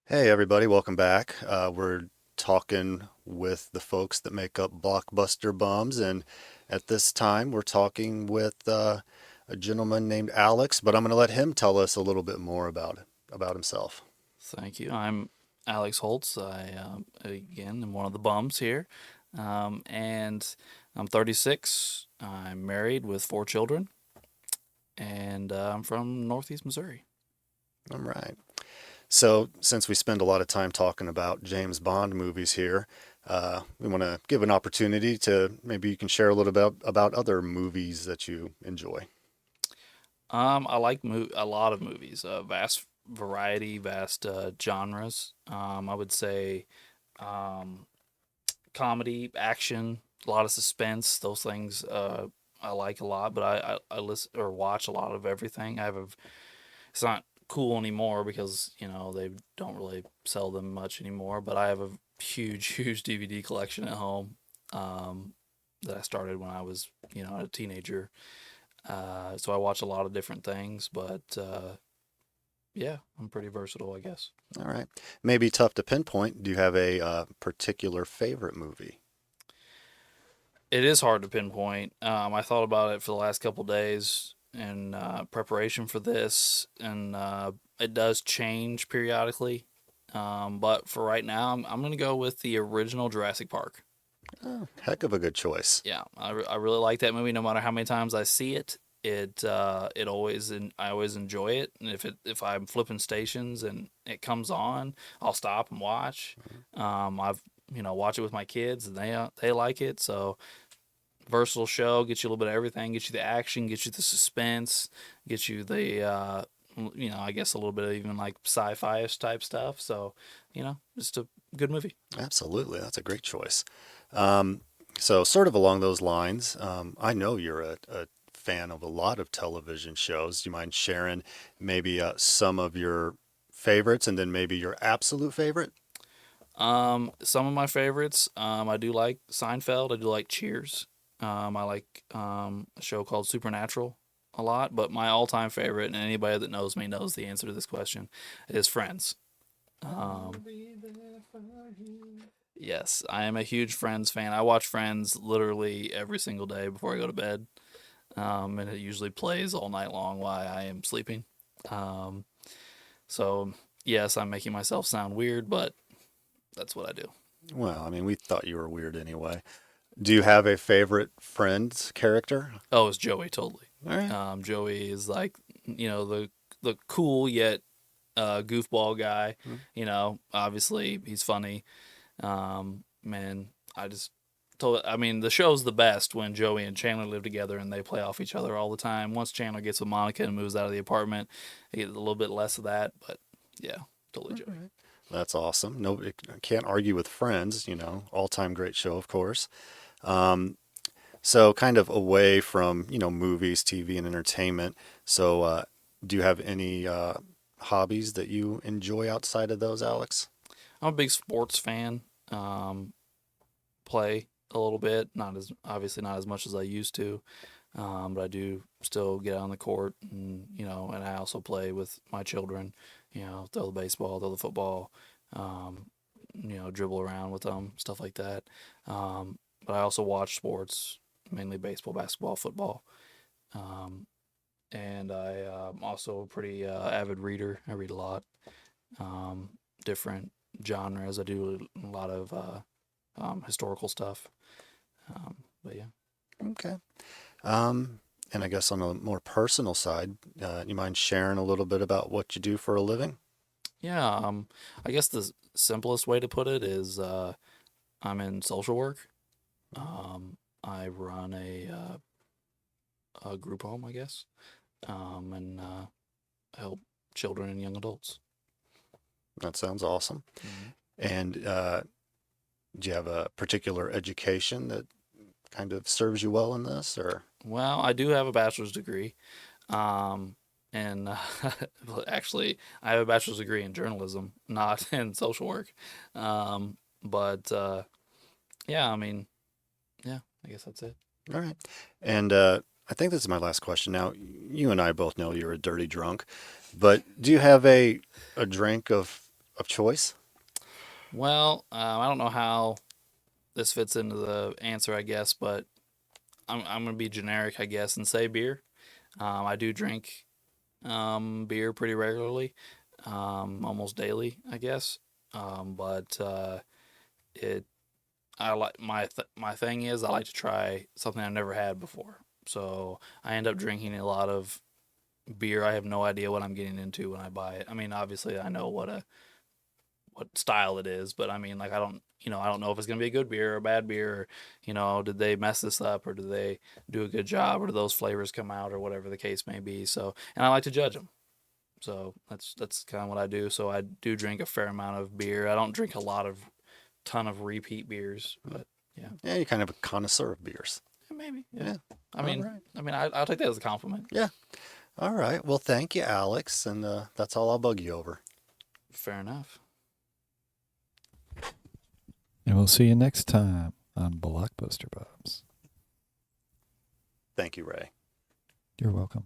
Hey everybody, welcome back. We're talking with the folks that make up Blockbuster Bums, and at this time we're talking with a gentleman named Alex, but I'm going to let him tell us a little bit more about himself. Thank you. I'm Alex Holtz. Again, am one of the bums here. And I'm 36. I'm married with four children, and I'm from Northeast Missouri. All right. So, since we spend a lot of time talking about James Bond movies here, we want to give an opportunity to maybe you can share a little bit about other movies that you enjoy. I like a lot of movies, vast variety, vast genres. I would say um, comedy, action, a lot of suspense. Those things I like a lot, but I listen or watch a lot of everything. It's not cool anymore because they don't really sell them much anymore. But I have a huge, huge DVD collection at home um, that I started when I was a teenager. So I watch a lot of different things, but yeah, I'm pretty versatile, I guess. All right. Maybe tough to pinpoint. Do you have a particular favorite movie? It is hard to pinpoint. I thought about it for the last couple days in preparation for this, and it does change periodically. But for right now, I'm going to go with the original Jurassic Park. Oh, heck of a good choice. Yeah, I really like that movie. No matter how many times I see it, I always enjoy it. And if I'm flipping stations and it comes on, I'll stop and watch. I've watch it with my kids and they like it. So versatile show, gets you a little bit of everything, gets you the action, gets you the suspense, gets you the I guess a little bit of even like sci-fi-ish type stuff. So just a good movie. Absolutely. That's a great choice. Um, so, sort of along those lines, I know you're a fan of a lot of television shows. Do you mind sharing maybe some of your favorites and then maybe your absolute favorite? Some of my favorites, I do like Seinfeld. I do like Cheers. I like a show called Supernatural a lot. But my all-time favorite, and anybody that knows me knows the answer to this question, is Friends. Um, yes, I am a huge Friends fan. I watch Friends literally every single day before I go to bed, and it usually plays all night long while I am sleeping. Um, so yes, I'm making myself sound weird, but that's what I do. Well, I mean, we thought you were weird anyway. Do you have a favorite Friends character? Oh, it's Joey totally. All right. Joey is like the cool yet goofball guy. Obviously he's funny. Man, I just told. I mean, the show's the best when Joey and Chandler live together and they play off each other all the time. Once Chandler gets with Monica and moves out of the apartment, you get a little bit less of that. But yeah, totally All Joey. right. That's awesome. Nobody can't argue with Friends, all-time great show, of course. Um, So kind of away from, movies, TV, and entertainment. So do you have any hobbies that you enjoy outside of those, Alex? I'm a big sports fan. Um, Play a little bit, not as obviously not as much as I used to. But I do still get on the court, and I also play with my children. Throw the baseball, throw the football, um, dribble around with them, stuff like that. But I also watch sports, mainly baseball, basketball, football, um, and I'm also a pretty avid reader. I read a lot, um, different genres. I do a lot of historical stuff. But yeah. Okay. Um, and I guess on a more personal side, you mind sharing a little bit about what you do for a living? Yeah, I guess the simplest way to put it is I'm in social work. I run a group home, I guess, and help children and young adults. That sounds awesome. Mhm. And do you have a particular education that kind of serves you well in this, or? Well, I do have a bachelor's degree, um, and well, actually, I have a bachelor's degree in journalism, not in social work. But yeah, I mean, yeah, I guess that's it. All right. And I think this is my last question. Now, you and I both know you're a dirty drunk, but do you have a drink of of choice? Well, I don't know how this fits into the answer, I guess, but I'm gonna be generic, I guess, and say beer. I do drink beer pretty regularly, almost daily, I guess. But it I like my thing is I like to try something I've never had before. So I end up drinking a lot of beer. I have no idea what I'm getting into when I buy it. I mean, obviously I know what style it is, but I mean, like I don't know if it's gonna be a good beer or a bad beer. Or, did they mess this up or did they do a good job or do those flavors come out or whatever the case may be. So, and I like to judge them. So that's kind of what I do. So I do drink a fair amount of beer. I don't drink a ton of repeat beers, but yeah, Yeah, you're kind of a connoisseur of beers. maybe yeah. Yeah. I All mean, right. I'll take that as a compliment. Yeah. All right. Well, thank you, Alex. And that's all I'll bug you over. Fair enough. And we'll see you next time on Blockbuster Bobs. Thank you, Ray. You're welcome.